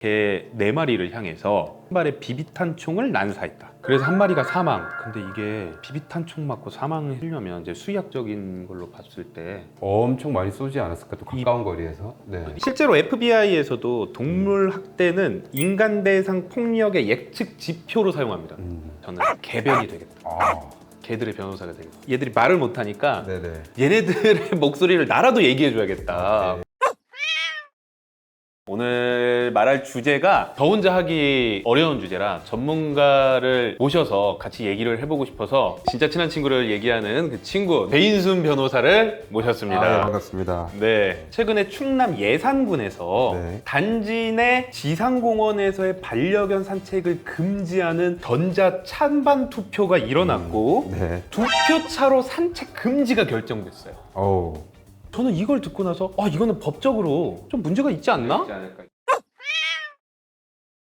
개 4마리를 향해서 한 발에 비비탄 총을 난사했다. 그래서 한 마리가 사망. 근데 이게 비비탄 총 맞고 사망하려면 이제 수의학적인 걸로 봤을 때 엄청 많이 쏘지 않았을까? 또 가까운 거리에서. 네. 실제로 FBI에서도 동물 학대는 인간 대상 폭력의 예측 지표로 사용합니다. 저는 개변이 되겠다. 아, 개들의 변호사가 되겠다. 얘들이 말을 못하니까 네네. 얘네들의 목소리를 나라도 얘기해줘야겠다. 네. 오늘 말할 주제가 저 혼자 하기 어려운 주제라 전문가를 모셔서 같이 얘기를 해보고 싶어서 진짜 친한 친구를 얘기하는 그 친구 배인순 변호사를 모셨습니다. 아, 네, 반갑습니다. 네, 최근에 충남 예산군에서 네. 단지 내 지상공원에서의 반려견 산책을 금지하는 전자 찬반 투표가 일어났고 네. 투표차로 산책 금지가 결정됐어요. 어우. 저는 이걸 듣고 나서 이거는 법적으로 좀 문제가 있지 않나?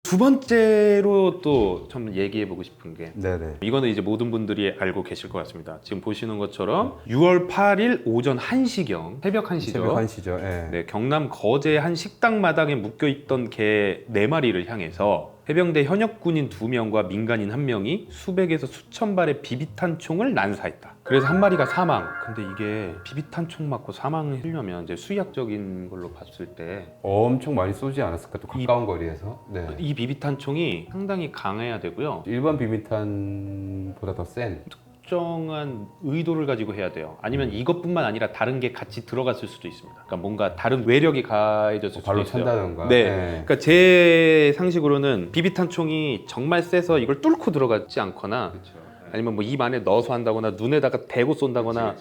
두 번째로 또 좀 얘기해보고 싶은 게 네네. 이거는 이제 모든 분들이 알고 계실 것 같습니다. 지금 보시는 것처럼 6월 8일 오전 1시경, 새벽 1시죠. 새벽 1시죠. 예. 네, 경남 거제 한 식당 마당에 묶여있던 개 4마리를 향해서 해병대 현역 군인 2명과 민간인 1명이 수백에서 수천 발의 비비탄 총을 난사했다. 그래서 한 마리가 사망. 근데 이게 비비탄 총 맞고 사망하려면 이제 수의학적인 걸로 봤을 때 엄청 많이 쏘지 않았을까? 또 가까운 거리에서. 네. 이 비비탄 총이 상당히 강해야 되고요. 일반 비비탄보다 더 센. 특정한 의도를 가지고 해야 돼요. 아니면 이것뿐만 아니라 다른 게 같이 들어갔을 수도 있습니다. 그러니까 뭔가 다른 외력이 가해졌을 수도 발로 있어요. 찬다던가. 네. 네. 그러니까 제 상식으로는 비비탄 총이 정말 세서 이걸 뚫고 들어가지 않거나 그렇죠. 아니면 뭐 입 안에 넣어서 한다거나 눈에다가 대고 쏜다거나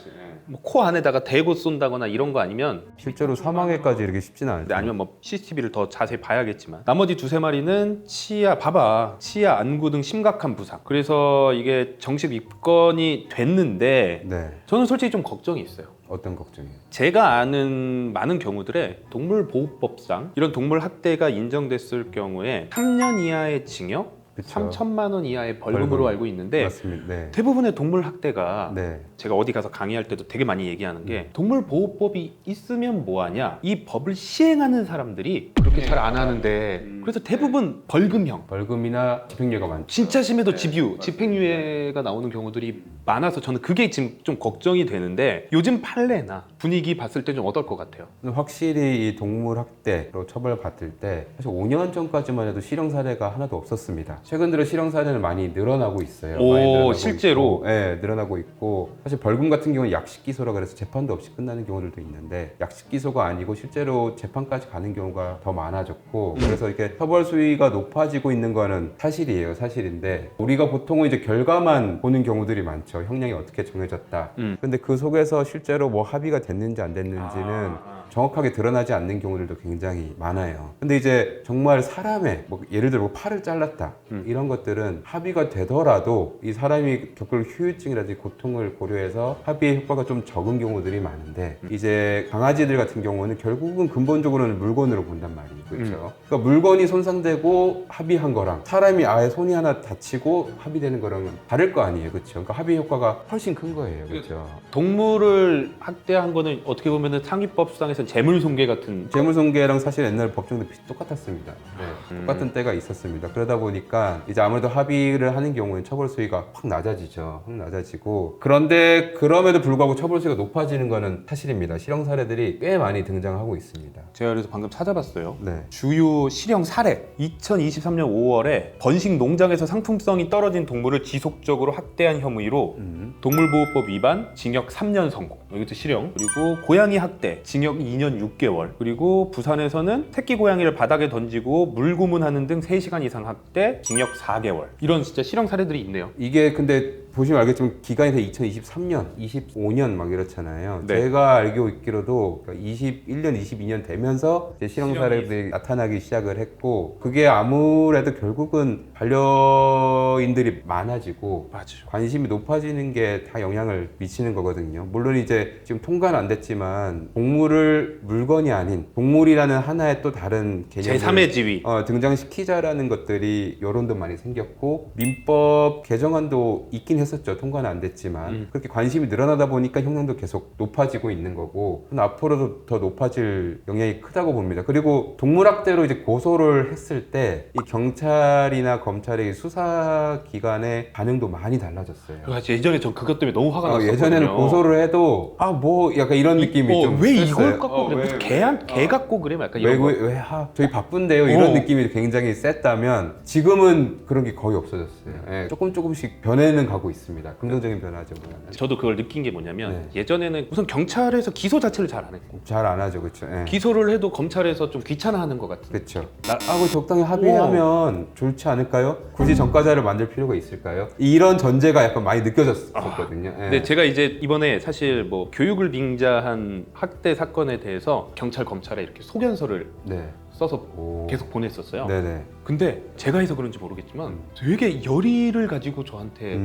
뭐 코 안에다가 대고 쏜다거나 이런 거 아니면 실제로 사망에까지 이렇게 쉽지는 않죠. 아니면 뭐 CCTV를 더 자세히 봐야겠지만 나머지 2~3마리는 치아 안구 등 심각한 부상. 그래서 이게 정식 입건이 됐는데 네. 저는 솔직히 좀 걱정이 있어요. 어떤 걱정이에요? 제가 아는 많은 경우들에 동물보호법상 이런 동물 학대가 인정됐을 경우에 3년 이하의 징역, 그쵸. 3천만 원 이하의 벌금으로 알고 있는데 맞습니다. 네. 대부분의 동물 학대가 네. 제가 어디 가서 강의할 때도 되게 많이 얘기하는 게 동물보호법이 있으면 뭐하냐, 이 법을 시행하는 사람들이 그렇게 잘 안 하는데 그래서 대부분 벌금형, 벌금이나 집행유예가 많죠. 진짜 심해도 집행유예가 나오는 경우들이 많아서 저는 그게 지금 좀 걱정이 되는데 요즘 판례나 분위기 봤을 때 좀 어떨 것 같아요? 확실히 이 동물 학대로 처벌받을 때 사실 5년 전까지만 해도 실형 사례가 하나도 없었습니다. 최근 들어 실형 사례는 많이 늘어나고 있어요. 오, 많이 늘어나고 실제로? 있고, 네, 늘어나고 있고 사실 벌금 같은 경우는 약식 기소라 그래서 재판도 없이 끝나는 경우들도 있는데 약식 기소가 아니고 실제로 재판까지 가는 경우가 더 많아졌고 그래서 이렇게 처벌 수위가 높아지고 있는 거는 사실이에요. 사실인데 우리가 보통은 이제 결과만 보는 경우들이 많죠. 형량이 어떻게 정해졌다. 근데 그 속에서 실제로 뭐 합의가 됐는지 안 됐는지는 정확하게 드러나지 않는 경우들도 굉장히 많아요. 근데 이제 정말 사람의 뭐 예를 들어 뭐 팔을 잘랐다 이런 것들은 합의가 되더라도 이 사람이 겪을 후유증이라든지 고통을 고려해서 합의의 효과가 좀 적은 경우들이 많은데 이제 강아지들 같은 경우는 결국은 근본적으로는 물건으로 본단 말이에요. 그렇죠? 그러니까 물건이 손상되고 합의한 거랑 사람이 아예 손이 하나 다치고 합의되는 거랑은 다를 거 아니에요. 그렇죠? 그러니까 합의 효과가 훨씬 큰 거예요. 그렇죠? 동물을 학대한 거는 어떻게 보면 상위법상에서는 재물손괴 같은 재물손괴랑 사실 옛날 법정도 똑같았습니다. 네, 똑같은 때가 있었습니다. 그러다 보니까 이제 아무래도 합의를 하는 경우에는 처벌 수위가 확 낮아지죠. 확 낮아지고 그런데 그럼에도 불구하고 처벌 수위가 높아지는 거는 사실입니다. 실형 사례들이 꽤 많이 등장하고 있습니다. 제가 그래서 방금 찾아봤어요. 네. 주요 실형 사례 2023년 5월에 번식 농장에서 상품성이 떨어진 동물을 지속적으로 학대한 혐의로 동물보호법 위반 징역 3년 선고, 이것도 실형. 그리고 고양이 학대 징역 2년 6개월. 그리고 부산에서는 새끼 고양이를 바닥에 던지고 물고문하는 등 3시간 이상 학대 징역 4개월. 이런 진짜 실형 사례들이 있네요. 이게 근데 보시면 알겠지만 기간이 다 2023년, 25년 막 이렇잖아요. 네. 제가 알고 있기로도 21년, 22년 되면서 이제 실형 사례들이 나타나기 시작을 했고 그게 아무래도 결국은 반려인들이 많아지고 맞아요. 관심이 높아지는 게 다 영향을 미치는 거거든요. 물론 이제 지금 통과는 안 됐지만 동물을 물건이 아닌 동물이라는 하나의 또 다른 개념을 제3의 지위. 등장시키자라는 것들이 여론도 많이 생겼고 민법 개정안도 있긴 했었죠. 통과는 안 됐지만 그렇게 관심이 늘어나다 보니까 형량도 계속 높아지고 있는 거고 앞으로도 더 높아질 영향이 크다고 봅니다. 그리고 동물학대로 이제 고소를 했을 때 이 경찰이나 검찰의 수사 기관의 반응도 많이 달라졌어요. 그래서 예전에 전 그것 때문에 너무 화가 났었거든요. 예전에는 고소를 해도 뭐 약간 이런 느낌이 좀 왜 셌어요. 이걸 갖고 그래? 개 갖고 그래? 약간 이런 거. 저희 바쁜데요? 이런 느낌이 굉장히 셌다면 지금은 그런 게 거의 없어졌어요. 예, 조금씩 변해는 가고 있습니다. 긍정적인 변화죠. 저도 그걸 느낀 게 뭐냐면 네. 예전에는 우선 경찰에서 기소 자체를 잘 안 했고 잘 안 하죠, 그렇죠? 예. 기소를 해도 검찰에서 좀 귀찮아하는 것 같은. 그렇죠. 나하고 적당히 합의하면 좋지 않을까요? 굳이 전과자를 만들 필요가 있을까요? 이런 전제가 약간 많이 느껴졌었거든요. 예. 근데 제가 이제 이번에 사실 뭐 교육을 빙자한 학대 사건에 대해서 경찰 검찰에 이렇게 소견서를 네. 써서 계속 보냈었어요. 네네. 근데 제가 해서 그런지 모르겠지만 되게 열의를 가지고 저한테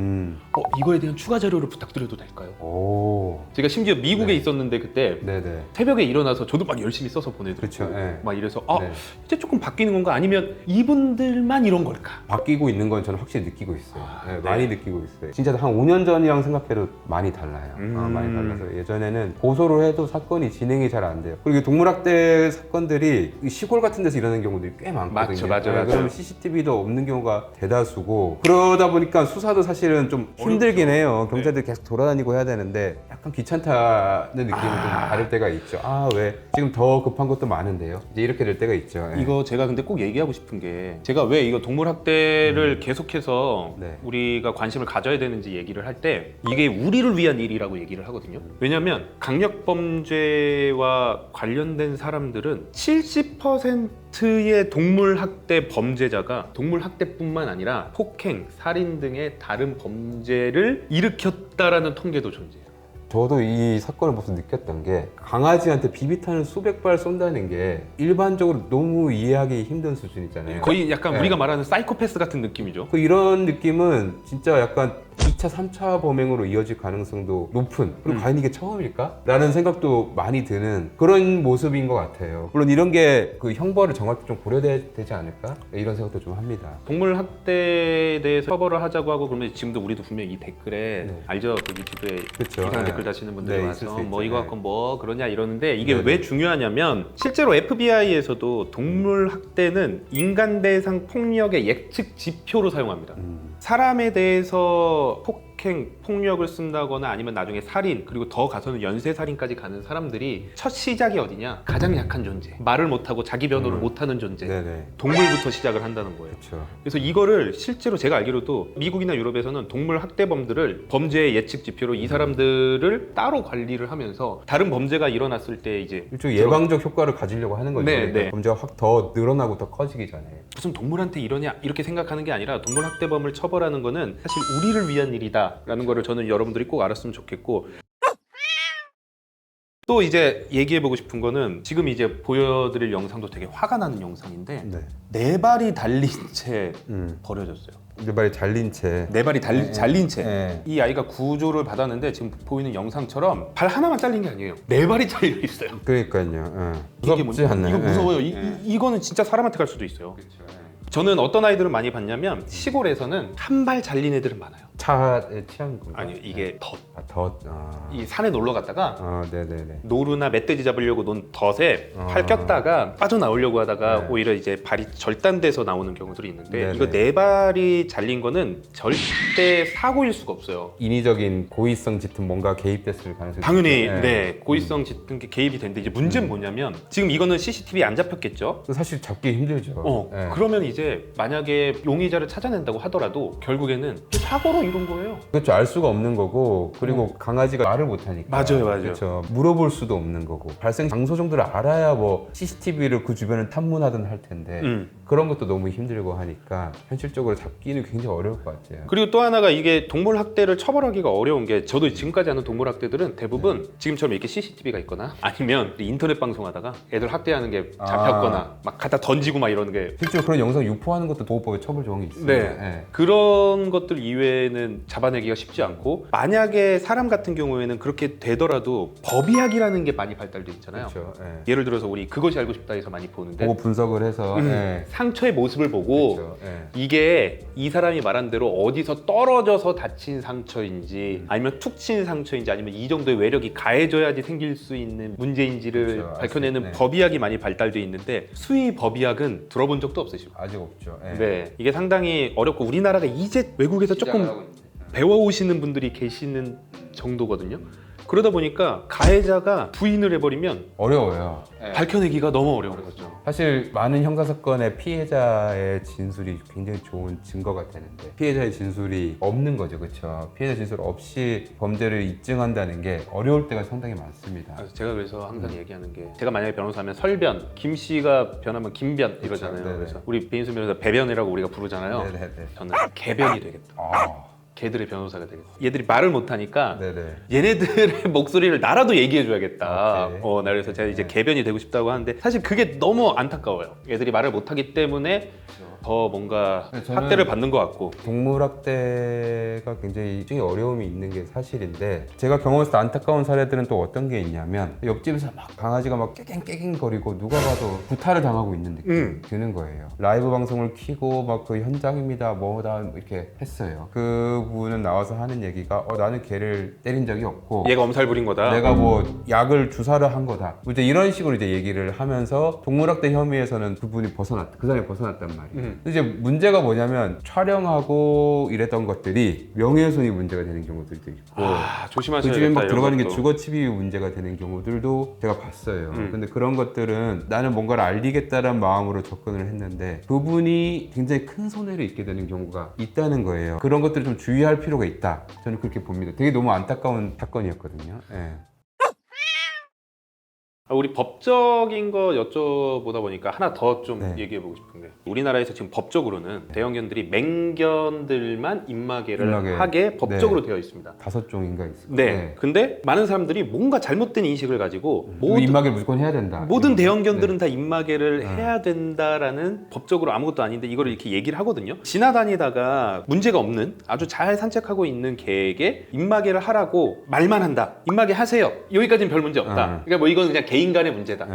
이거에 대한 추가 자료를 부탁드려도 될까요? 오. 제가 심지어 미국에 네. 있었는데 그때 네네. 새벽에 일어나서 저도 막 열심히 써서 보내드리고 그렇죠. 예. 막 이래서 네. 이제 조금 바뀌는 건가 아니면 이분들만 이런 걸까? 바뀌고 있는 건 저는 확실히 느끼고 있어요. 예, 네. 많이 느끼고 있어요. 진짜 한 5년 전이랑 생각해도 많이 달라요. 많이 달라서 예전에는 고소를 해도 사건이 진행이 잘 안 돼요. 그리고 동물학대 사건들이 시골 같은 데서 일어나는 경우들이 꽤 많거든요. 맞죠. 그럼 CCTV도 없는 경우가 대다수고 그러다 보니까 수사도 사실은 좀 힘들긴 해요. 경찰들이 계속 돌아다니고 해야 되는데 약간 귀찮다는 느낌이 좀 다를 때가 있죠. 왜 지금 더 급한 것도 많은데요. 이제 이렇게 될 때가 있죠. 예. 이거 제가 근데 꼭 얘기하고 싶은 게 제가 왜 이거 동물학대를 계속해서 네. 우리가 관심을 가져야 되는지 얘기를 할 때 이게 우리를 위한 일이라고 얘기를 하거든요. 왜냐하면 강력범죄와 관련된 사람들은 70%의 동물학대 범죄자가 동물학대뿐만 아니라 폭행, 살인 등의 다른 범죄를 일으켰다라는 통계도 존재해요. 저도 이 사건을 보면서 느꼈던 게 강아지한테 비비탄을 수백 발 쏜다는 게 일반적으로 너무 이해하기 힘든 수준이잖아요. 거의 약간 네. 우리가 말하는 사이코패스 같은 느낌이죠. 이런 느낌은 진짜 약간 2차, 3차 범행으로 이어질 가능성도 높은 그리고 과연 이게 처음일까? 라는 생각도 많이 드는 그런 모습인 것 같아요. 물론 이런 게 그 형벌을 정할 때 좀 고려되지 않을까? 이런 생각도 좀 합니다. 동물학대에 대해서 처벌을 하자고 하고 그러면 지금도 우리도 분명히 이 댓글에 네. 알죠? 그 유튜브에 그쵸. 이상한 네. 댓글 다시는 분들이 네, 있을 와서 수 뭐 있죠. 이거 네. 갖고 뭐 그러냐 이러는데 이게 네. 왜 중요하냐면 실제로 FBI에서도 동물학대는 인간 대상 폭력의 예측 지표로 사용합니다. 사람에 대해서 폭행, 폭력을 쓴다거나 아니면 나중에 살인 그리고 더 가서는 연쇄살인까지 가는 사람들이 첫 시작이 어디냐? 가장 약한 존재, 말을 못하고 자기 변호를 못하는 존재, 네네. 동물부터 시작을 한다는 거예요. 그렇죠. 그래서 이거를 실제로 제가 알기로도 미국이나 유럽에서는 동물 학대범들을 범죄의 예측 지표로 이 사람들을 따로 관리를 하면서 다른 범죄가 일어났을 때 이제 일종의 예방적 효과를 가지려고 하는 거죠. 네, 네. 범죄가 확 더 늘어나고 더 커지기 전에. 무슨 동물한테 이러냐 이렇게 생각하는 게 아니라 동물 학대범을 처벌하는 거는 사실 우리를 위한 일이다라는 거를 저는 여러분들이 꼭 알았으면 좋겠고 또 이제 얘기해보고 싶은 거는 지금 이제 보여드릴 영상도 되게 화가 나는 영상인데 네. 네 발이 달린 채 버려졌어요. 내 발이 잘린 채. 네 발이 잘린 채. 네. 이 아이가 구조를 받았는데 지금 보이는 영상처럼 발 하나만 잘린 게 아니에요. 네 발이 잘려 있어요. 그러니까요. 이게 무섭지 않나요? 이거 무서워요. 네. 이거는 진짜 사람한테 갈 수도 있어요. 그렇죠. 저는 어떤 아이들을 많이 봤냐면 시골에서는 한 발 잘린 애들은 많아요. 차에 취한 건가? 아니요, 이게 덫. 덧. 이 산에 놀러 갔다가 네네네. 노루나 멧돼지 잡으려고 논 덫에 아. 팔 꼈다가 빠져나오려고 하다가 네. 오히려 이제 발이 절단돼서 나오는 경우들이 있는데 네네. 이거 네 발이 잘린 거는 절대 사고일 수가 없어요. 인위적인 고의성 짙은 뭔가 개입됐을 가능성이 당연히 있죠. 네 고의성 짙은 게 개입이 되는데 이제 문제는 뭐냐면 지금 이거는 CCTV에 안 잡혔겠죠? 사실 잡기 힘들죠. 네. 그러면 이제 만약에 용의자를 찾아낸다고 하더라도 결국에는 사고로 이룬 거예요. 그렇죠. 알 수가 없는 거고 그리고 강아지가 말을 못하니까 맞아요. 그렇죠. 물어볼 수도 없는 거고 발생 장소 정도를 알아야 뭐 CCTV를 그 주변을 탐문하든 할 텐데 그런 것도 너무 힘들고 하니까 현실적으로 잡기는 굉장히 어려울 것 같아요. 그리고 또 하나가 이게 동물 학대를 처벌하기가 어려운 게 저도 지금까지 하는 동물 학대들은 대부분 지금처럼 이렇게 CCTV가 있거나 아니면 인터넷 방송하다가 애들 학대하는 게 잡혔거나 막 갖다 던지고 막 이러는 게 실제로 그런 영상 유포하는 것도 보호법에 처벌 조항이 있어요. 네. 그런 것들 이외에는 경우에는 잡아내기가 쉽지 않고 만약에 사람 같은 경우에는 그렇게 되더라도 법의학이라는 게 많이 발달돼 있잖아요. 그렇죠. 예를 들어서 우리 그것이 알고 싶다에서 많이 보는데 보고 분석을 해서 상처의 모습을 보고 그렇죠. 이게 이 사람이 말한 대로 어디서 떨어져서 다친 상처인지 아니면 툭 친 상처인지 아니면 이 정도의 외력이 가해져야지 생길 수 있는 문제인지를 그렇죠. 밝혀내는 법의학이 많이 발달돼 있는데 수의 법의학은 들어본 적도 없으시고 아직 없죠. 네, 이게 상당히 어렵고 우리나라가 이제 외국에서 조금 배워오시는 분들이 계시는 정도거든요. 그러다 보니까 가해자가 부인을 해버리면 어려워요. 밝혀내기가 너무 어려운 거죠. 사실 많은 형사사건의 피해자의 진술이 굉장히 좋은 증거가 되는데 피해자의 진술이 없는 거죠, 그렇죠? 피해자 진술 없이 범죄를 입증한다는 게 어려울 때가 상당히 많습니다. 제가 그래서 항상 얘기하는 게 제가 만약에 변호사면 설변, 김 씨가 변하면 김변 이러잖아요. 네네. 그래서 우리 배인수 변호사 배변이라고 우리가 부르잖아요. 네네네. 저는 개변이 되겠다. 아, 걔들의 변호사가 되겠다. 얘들이 말을 못하니까 네네. 얘네들의 목소리를 나라도 얘기해줘야겠다. 오케이. 나 그래서 제가 이제 개변이 되고 싶다고 하는데 사실 그게 너무 안타까워요. 얘들이 말을 못하기 때문에 더 뭔가 저는 학대를 받는 것 같고. 동물학대가 굉장히 입증이 어려움이 있는 게 사실인데 제가 경험했을 때 안타까운 사례들은 또 어떤 게 있냐면 옆집에서 막 강아지가 막 깨갱깨갱거리고 누가 봐도 구타를 당하고 있는 느낌이 드는 거예요. 라이브 방송을 켜고 막 그 현장입니다 뭐다 이렇게 했어요. 그분은 나와서 하는 얘기가 나는 걔를 때린 적이 없고 얘가 엄살 부린 거다. 내가 뭐 약을 주사를 한 거다. 이제 이런 식으로 이제 얘기를 하면서 동물학대 혐의에서는 그분이 그 사람이 벗어났단 말이에요. 근데 이제 문제가 뭐냐면 촬영하고 이랬던 것들이 명예훼손이 문제가 되는 경우들도 있고 조심하셔야겠다. 그 집에 막 이런 들어가는 게 것도. 주거침입이 문제가 되는 경우들도 제가 봤어요. 근데 그런 것들은 나는 뭔가를 알리겠다는 마음으로 접근을 했는데 그분이 굉장히 큰 손해를 입게 되는 경우가 있다는 거예요. 그런 것들을 좀 주의할 필요가 있다. 저는 그렇게 봅니다. 되게 너무 안타까운 사건이었거든요. 예. 우리 법적인 거 여쭤보다 보니까 하나 더 좀 네. 얘기해보고 싶은 게 우리나라에서 지금 법적으로는 대형견들이 맹견들만 입마개를 하게 법적으로 되어 있습니다. 5종인가 있어요. 네. 근데 많은 사람들이 뭔가 잘못된 인식을 가지고 입마개 무조건 해야 된다. 모든 대형견들은 다 입마개를 해야 된다라는 법적으로 아무것도 아닌데 이걸 이렇게 얘기를 하거든요. 지나다니다가 문제가 없는 아주 잘 산책하고 있는 개에게 입마개를 하라고 말만 한다. 입마개 하세요. 여기까지는 별 문제 없다. 그러니까 뭐 이건 그냥 개인 간의 문제다.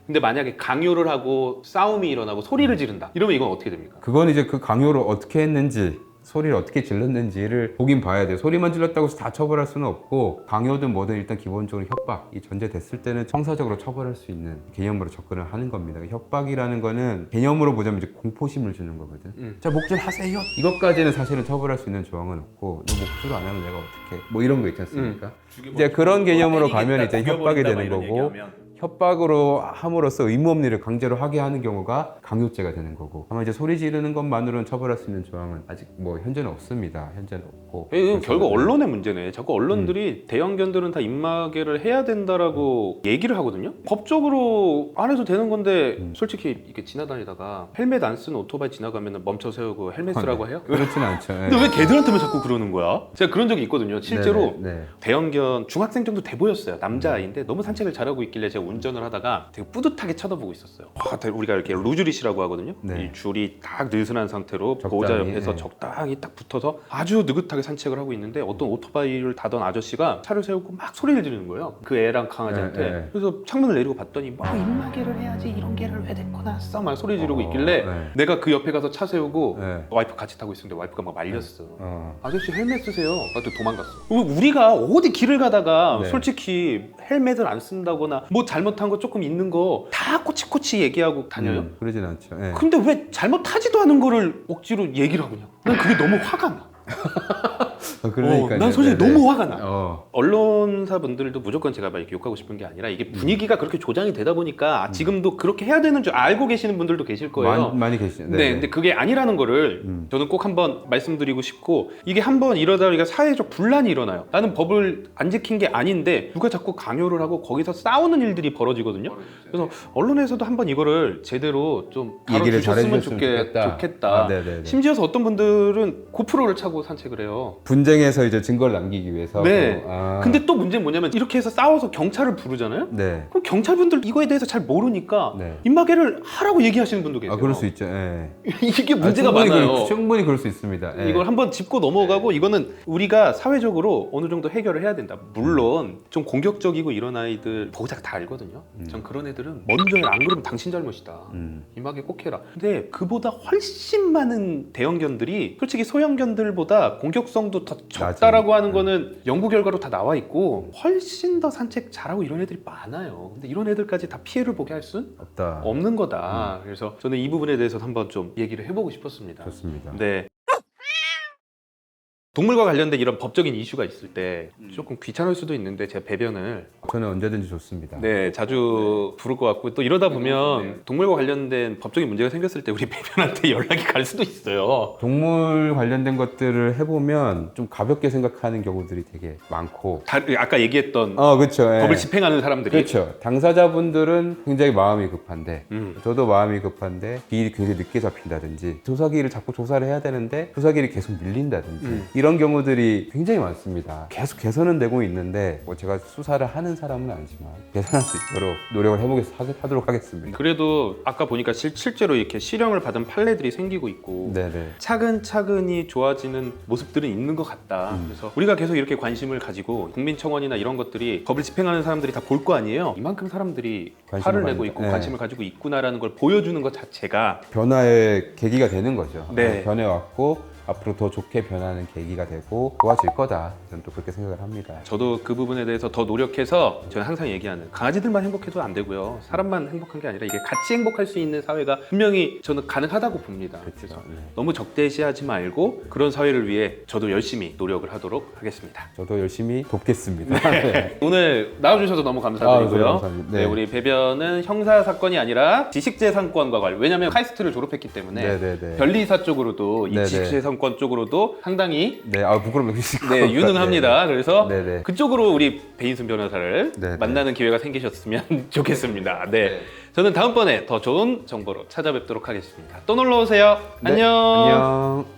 근데 만약에 강요를 하고 싸움이 일어나고 소리를 지른다. 이러면 이건 어떻게 됩니까? 그건 이제 그 강요를 어떻게 했는지 소리를 어떻게 질렀는지를 보긴 봐야 돼요. 소리만 질렀다고 해서 다 처벌할 수는 없고 강요든 뭐든 일단 기본적으로 협박이 전제됐을 때는 형사적으로 처벌할 수 있는 개념으로 접근을 하는 겁니다. 협박이라는 거는 개념으로 보자면 이제 공포심을 주는 거거든. 자, 목줄 하세요. 이것까지는 사실은 처벌할 수 있는 조항은 없고 너 목줄 안 하면 내가 어떻게 뭐 이런 거 있지 않습니까? 이제 그런 개념으로 가면 이제 협박이 되는 거고 협박으로 함으로써 의무 없는 강제로 하게 하는 경우가 강요죄가 되는 거고 아마 이제 소리 지르는 것만으로는 처벌할 수 있는 조항은 아직 뭐 현재는 없습니다. 현재는 없고 이건 결국 언론의 문제네. 자꾸 언론들이 대형견들은 다 입마개를 해야 된다라고 얘기를 하거든요. 법적으로 안 해도 되는 건데 솔직히 이렇게 지나다니다가 헬멧 안 쓴 오토바이 지나가면 멈춰 세우고 헬멧 쓰라고 해요? 그렇지는 않죠. 근데 왜 걔들한테만 자꾸 그러는 거야? 제가 그런 적이 있거든요. 실제로 네. 대형견 중학생 정도 돼 보였어요. 남자아이인데 너무 산책을 잘하고 있길래 제가 운전을 하다가 되게 뿌듯하게 쳐다보고 있었어요. 우리가 이렇게 루줄잇이라고 하거든요. 네. 이 줄이 딱 느슨한 상태로 적당히, 보호자 옆에서 네. 적당히 딱 붙어서 아주 느긋하게 산책을 하고 있는데 어떤 오토바이를 타던 아저씨가 차를 세우고 막 소리를 지르는 거예요. 그 애랑 강아지한테. 네. 그래서 창문을 내리고 봤더니 뭐 입마개를 해야지 이런 개를 왜 데리고 나왔어? 막 소리 지르고 있길래 네. 내가 그 옆에 가서 차 세우고 네. 와이프 같이 타고 있었는데 와이프가 막 말렸어. 아저씨 헬멧 쓰세요. 또 도망갔어. 우리가 어디 길을 가다가 네. 솔직히 헬멧을 안 쓴다거나 뭐 잘못한 거 조금 있는 거 다 꼬치꼬치 얘기하고 다녀요. 그러진 않죠. 네. 근데 왜 잘못하지도 않은 거를 억지로 얘기를 하느냐. 난 그게 너무 화가 나. 그러니까 난 솔직히 너무 화가 나. 네. 언론사분들도 무조건 제가 막 이렇게 욕하고 싶은 게 아니라 이게 분위기가 그렇게 조장이 되다 보니까 지금도 그렇게 해야 되는 줄 알고 계시는 분들도 계실 거예요. 많이 계시죠. 네, 근데 그게 아니라는 거를 저는 꼭 한번 말씀드리고 싶고 이게 한번 이러다 보니까 사회적 분란이 일어나요. 나는 법을 안 지킨 게 아닌데 누가 자꾸 강요를 하고 거기서 싸우는 일들이 벌어지거든요. 그래서 언론에서도 한번 이거를 제대로 좀 얘기를 다뤄주셨으면 잘해주셨으면 좋겠다. 좋겠다. 네네네. 심지어서 어떤 분들은 고프로를 차고 산책을 해요. 분쟁 전쟁에서 이제 증거를 남기기 위해서. 네. 아. 근데 또 문제는 뭐냐면 이렇게 해서 싸워서 경찰을 부르잖아요. 네. 그럼 경찰분들 이거에 대해서 잘 모르니까 네. 입마개를 하라고 얘기하시는 분도 계세요. 아, 그럴 수 있죠. 예. 이게 문제가 충분히 많아요. 충분히 그럴 수 있습니다. 예. 이걸 한번 짚고 넘어가고 이거는 우리가 사회적으로 어느 정도 해결을 해야 된다. 물론 좀 공격적이고 이런 아이들 보호자가 다 알거든요. 전 그런 애들은 먼저 해라. 안 그러면 당신 잘못이다. 임하게 꼭 해라. 근데 그보다 훨씬 많은 대형견들이 솔직히 소형견들보다 공격성도 더 적다라고 하는 거는 연구 결과로 다 나와 있고 훨씬 더 산책 잘하고 이런 애들이 많아요. 근데 이런 애들까지 다 피해를 보게 할 수는 없다. 없는 거다. 그래서 저는 이 부분에 대해서 한번 좀 얘기를 해보고 싶었습니다. 좋습니다. 네. 동물과 관련된 이런 법적인 이슈가 있을 때 조금 귀찮을 수도 있는데 제가 배변을 저는 언제든지 좋습니다. 네 자주 부를 것 같고 또 이러다 보면 동물과 관련된 법적인 문제가 생겼을 때 우리 배변한테 연락이 갈 수도 있어요. 동물 관련된 것들을 해보면 좀 가볍게 생각하는 경우들이 되게 많고. 아까 얘기했던 그렇죠. 법을 집행하는 사람들이 그렇죠. 당사자분들은 굉장히 마음이 급한데, 저도 마음이 급한데 기일이 굉장히 늦게 잡힌다든지, 조사기일을 자꾸 조사를 해야 되는데 조사기일이 계속 밀린다든지 이런 경우들이 굉장히 많습니다. 계속 개선은 되고 있는데 뭐 제가 수사를 하는 사람은 아니지만 개선할 수 있도록 노력을 하도록 하겠습니다. 그래도 아까 보니까 실제로 이렇게 실형을 받은 판례들이 생기고 있고 네네. 차근차근히 좋아지는 모습들은 있는 것 같다. 그래서 우리가 계속 이렇게 관심을 가지고 국민청원이나 이런 것들이 법을 집행하는 사람들이 다 볼 거 아니에요. 이만큼 사람들이 화를 내고 있고 네. 관심을 가지고 있구나라는 걸 보여주는 것 자체가 변화의 계기가 되는 거죠. 네. 변해왔고 앞으로 더 좋게 변하는 계기가 되고 좋아질 거다. 저는 또 그렇게 생각을 합니다. 저도 그 부분에 대해서 더 노력해서 저는 항상 얘기하는 강아지들만 행복해도 안 되고요. 사람만 행복한 게 아니라 이게 같이 행복할 수 있는 사회가 분명히 저는 가능하다고 봅니다. 그래서 네. 너무 적대시하지 말고 그런 사회를 위해 저도 열심히 노력을 하도록 하겠습니다. 저도 열심히 돕겠습니다. 네. 오늘 나와주셔서 너무 감사드리고요. 감사합니다. 네. 네. 우리 배변은 형사 사건이 아니라 지식재산권과 관련. 왜냐하면 카이스트를 졸업했기 때문에 네네네. 변리사 쪽으로도 이 네네. 지식재산권 쪽으로도 상당히 네, 부끄럽네요. 네, 유능합니다. 그래서 네네. 그쪽으로 우리 배인순 변호사를 네네. 만나는 기회가 생기셨으면 좋겠습니다. 네. 저는 다음번에 더 좋은 정보로 찾아뵙도록 하겠습니다. 또 놀러 오세요. 네, 안녕. 안녕.